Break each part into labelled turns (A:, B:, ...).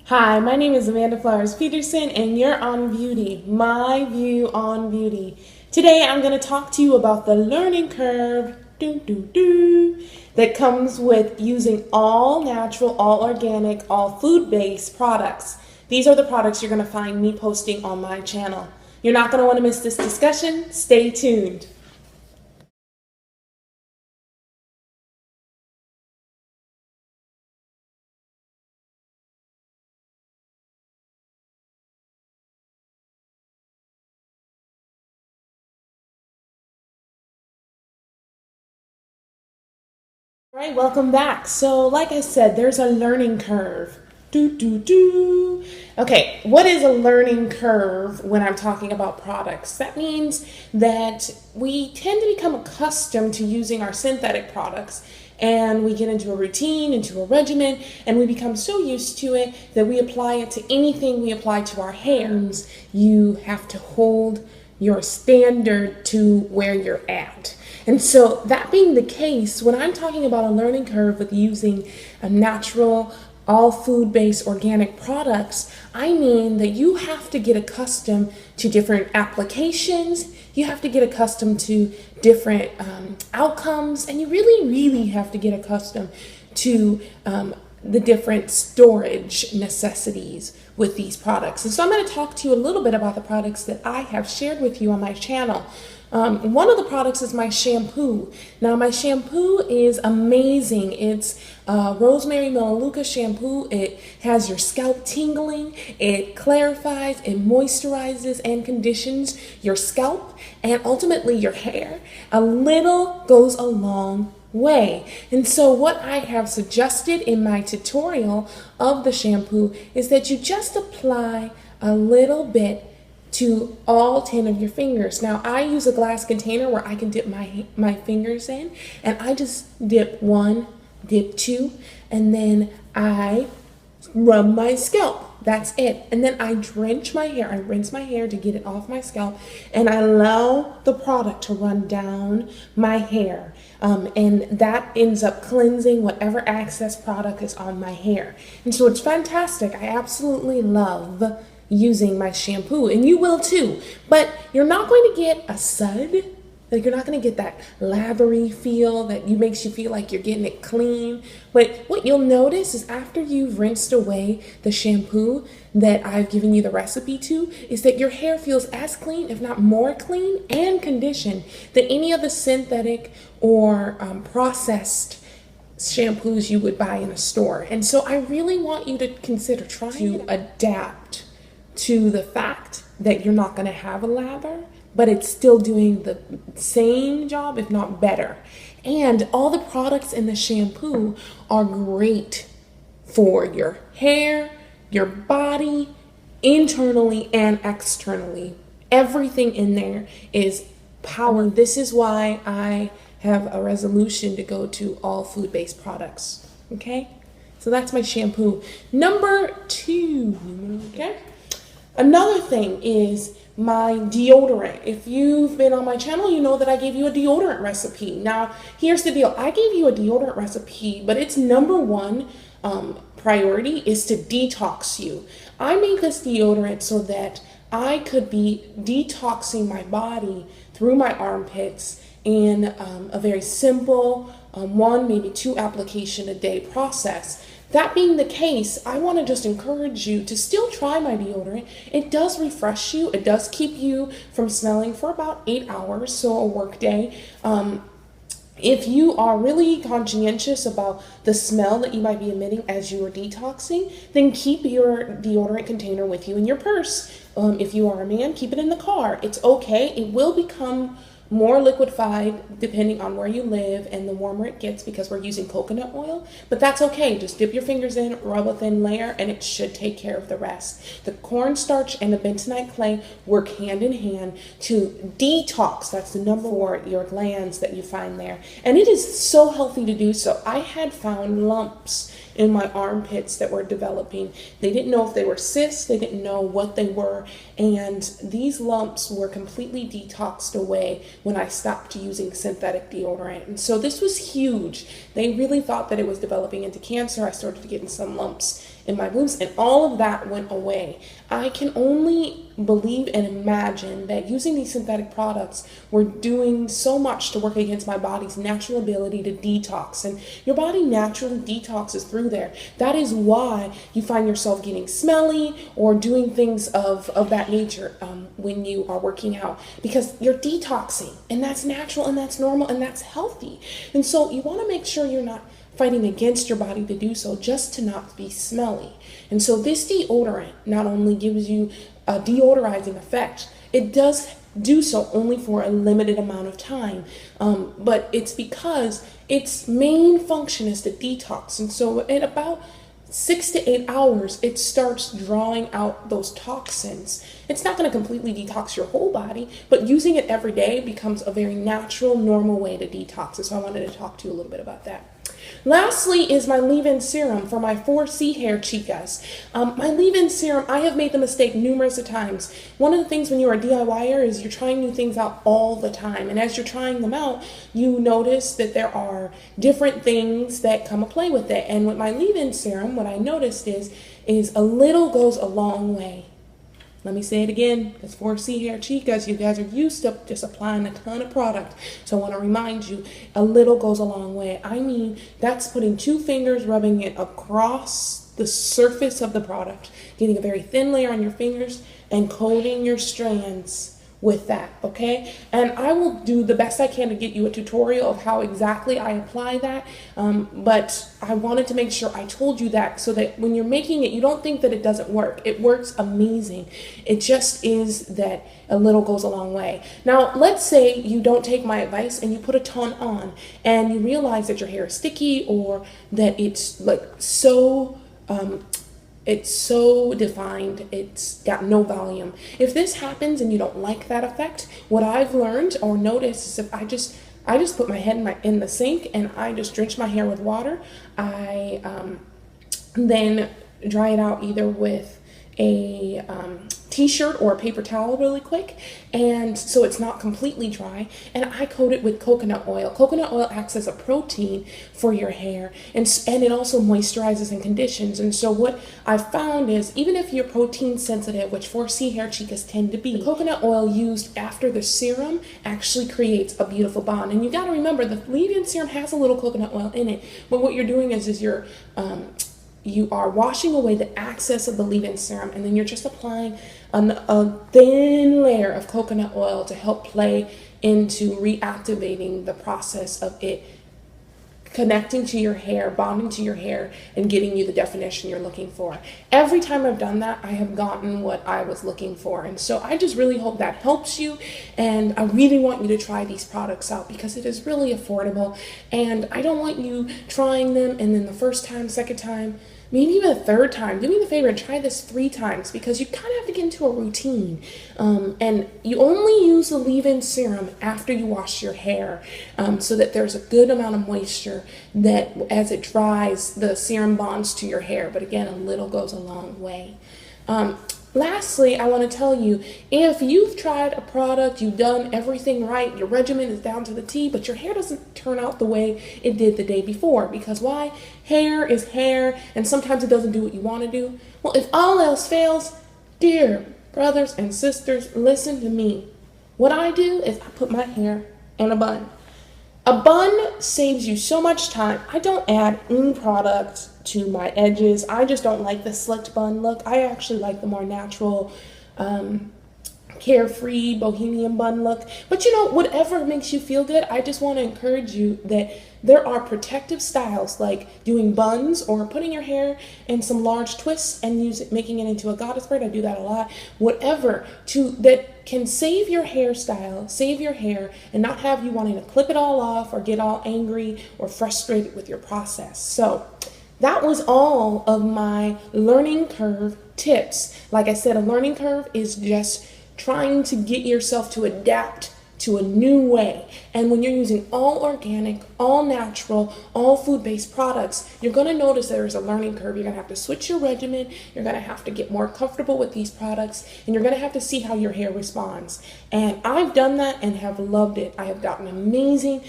A: Hi, my name is Amanda Flowers Peterson, and you're on Beauty, my view on beauty. Today, I'm going to talk to you about the learning curve that comes with using all natural, all organic, all food-based products. These are the products you're going to find me posting on my channel. You're not going to want to miss this discussion. Stay tuned. All right, welcome back. So, like I said, there's a learning curve. Okay, what is a learning curve when I'm talking about products? That means that we tend to become accustomed to using our synthetic products, and we get into a routine, into a regimen, and we become so used to it that we apply it to anything we apply to our hairs. You have to hold your standard to where you're at. And so, that being the case, when I'm talking about a learning curve with using a natural, all food-based organic products, I mean that you have to get accustomed to different applications, you have to get accustomed to different outcomes, and you really have to get accustomed to the different storage necessities with these products. And so I'm going to talk to you a little bit about the products that I have shared with you on my channel. One of the products is my shampoo. Now, my shampoo is amazing. It's Rosemary Melaleuca shampoo. It has your scalp tingling. It clarifies, it moisturizes and conditions your scalp and ultimately your hair. A little goes a long way. And so what I have suggested in my tutorial of the shampoo is that you just apply a little bit to all 10 of your fingers. Now, I use a glass container where I can dip my fingers in, and I just dip one, dip two, and then I rub my scalp. That's it. And then I drench my hair. I rinse my hair to get it off my scalp, and I allow the product to run down my hair. And that ends up cleansing whatever excess product is on my hair. And so it's fantastic. I absolutely love using my shampoo, and you will too. But you're not going to get a sud. Like, you're not going to get that lathery feel that makes you feel like you're getting it clean. But what you'll notice is after you've rinsed away the shampoo that I've given you the recipe to, is that your hair feels as clean, if not more clean and conditioned than any of the synthetic or processed shampoos you would buy in a store. And so I really want you to consider trying to adapt to the fact that you're not going to have a lather, but it's still doing the same job, if not better. And all the products in the shampoo are great for your hair, your body, internally and externally. Everything in there is power. This is why I have a resolution to go to all food-based products. Okay? So that's my shampoo. Number 2. Okay? Another thing is my deodorant. If you've been on my channel, you know that I gave you a deodorant recipe. Now, here's the deal. I gave you a deodorant recipe, but its number one priority is to detox you. I made this deodorant so that I could be detoxing my body through my armpits in a very simple 1, maybe 2 application a day process. That being the case, I want to just encourage you to still try my deodorant. It does refresh you. It does keep you from smelling for about 8 hours, so a work day. If you are really conscientious about the smell that you might be emitting as you are detoxing, then keep your deodorant container with you in your purse. If you are a man, keep it in the car. It's okay. It will become more liquefied depending on where you live and the warmer it gets because we're using coconut oil, but that's okay. Just dip your fingers in, rub a thin layer, and it should take care of the rest. The cornstarch and the bentonite clay work hand in hand to detox. That's the number for your glands that you find there, and it is so healthy to do so. I had found lumps in my armpits that were developing. They didn't know if they were cysts, they didn't know what they were, and these lumps were completely detoxed away when I stopped using synthetic deodorant. And so this was huge. They really thought that it was developing into cancer. I started getting some lumps in my boobs, and all of that went away. I can only believe and imagine that using these synthetic products, we're doing so much to work against my body's natural ability to detox. And your body naturally detoxes through there. That is why you find yourself getting smelly or doing things of that nature when you are working out, because you're detoxing, and that's natural and that's normal and that's healthy. And so you want to make sure you're not fighting against your body to do so just to not be smelly. And so this deodorant not only gives you a deodorizing effect, it does do so only for a limited amount of time, but it's because its main function is to detox. And so at about 6 to 8 hours, it starts drawing out those toxins. It's not going to completely detox your whole body, but using it every day becomes a very natural, normal way to detox. So I wanted to talk to you a little bit about that. Lastly is my leave-in serum for my 4C hair chicas. My leave-in serum, I have made the mistake numerous times. One of the things when you're a DIYer is you're trying new things out all the time. And as you're trying them out, you notice that there are different things that come to play with it. And with my leave-in serum, what I noticed is a little goes a long way. Let me say it again, because 4C hair chicas, you guys are used to just applying a ton of product. So I want to remind you, a little goes a long way. I mean, that's putting 2 fingers, rubbing it across the surface of the product, getting a very thin layer on your fingers, and coating your strands with that, okay? And I will do the best I can to get you a tutorial of how exactly I apply that, but I wanted to make sure I told you that so that when you're making it, you don't think that it doesn't work. It works amazing. It just is that a little goes a long way. Now, let's say you don't take my advice and you put a ton on and you realize that your hair is sticky or that it's like it's so defined, it's got no volume. If this happens and you don't like that effect, what I've learned or noticed is if I just put my head in the sink and I just drench my hair with water, I then dry it out either with a t-shirt or a paper towel really quick, and so it's not completely dry, and I coat it with coconut oil. Coconut oil acts as a protein for your hair, and it also moisturizes and conditions. And so what I've found is even if you're protein sensitive, which 4C hair chicas tend to be, the coconut oil used after the serum actually creates a beautiful bond. And you got to remember, the leave-in serum has a little coconut oil in it, but what you're doing is you are washing away the excess of the leave-in serum, and then you're just applying a thin layer of coconut oil to help play into reactivating the process of it connecting to your hair, bonding to your hair, and getting you the definition you're looking for. Every time I've done that, I have gotten what I was looking for. And so I just really hope that helps you. And I really want you to try these products out because it is really affordable. And I don't want you trying them and then the first time, second time, maybe even a third time. Do me the favor and try this 3 times because you kind of have to get into a routine. And you only use the leave-in serum after you wash your hair so that there's a good amount of moisture that as it dries, the serum bonds to your hair. But again, a little goes a long way. Lastly, I want to tell you, if you've tried a product, you've done everything right, your regimen is down to the T, but your hair doesn't turn out the way it did the day before. Because why? Hair is hair, and sometimes it doesn't do what you want to do. Well, if all else fails, dear brothers and sisters, listen to me. What I do is I put my hair in a bun. A bun saves you so much time. I don't add any product to my edges. I just don't like the slicked bun look. I actually like the more natural, carefree bohemian bun look. But you know, whatever makes you feel good, I just want to encourage you that there are protective styles like doing buns or putting your hair in some large twists and making it into a goddess braid. I do that a lot. Whatever that can save your hairstyle, save your hair, and not have you wanting to clip it all off or get all angry or frustrated with your process. So that was all of my learning curve tips. Like I said, a learning curve is just trying to get yourself to adapt to a new way. And when you're using all organic, all natural, all food-based products, you're going to notice there's a learning curve. You're going to have to switch your regimen. You're going to have to get more comfortable with these products, and you're going to have to see how your hair responds. And I've done that and have loved it. I have gotten amazing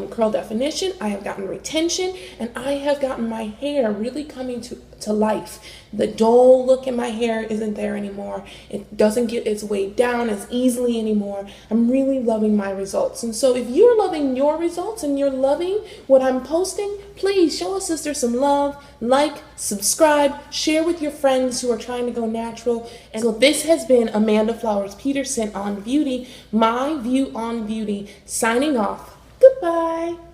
A: curl definition. I have gotten retention, and I have gotten my hair really coming to life. The dull look in my hair isn't there anymore. It doesn't get its weight down as easily anymore. I'm really loving my results. And so if you're loving your results and you're loving what I'm posting, please show a sister some love, like, subscribe, share with your friends who are trying to go natural. And so this has been Amanda Flowers Peterson on VIEWTY, my view on beauty, signing off. Goodbye.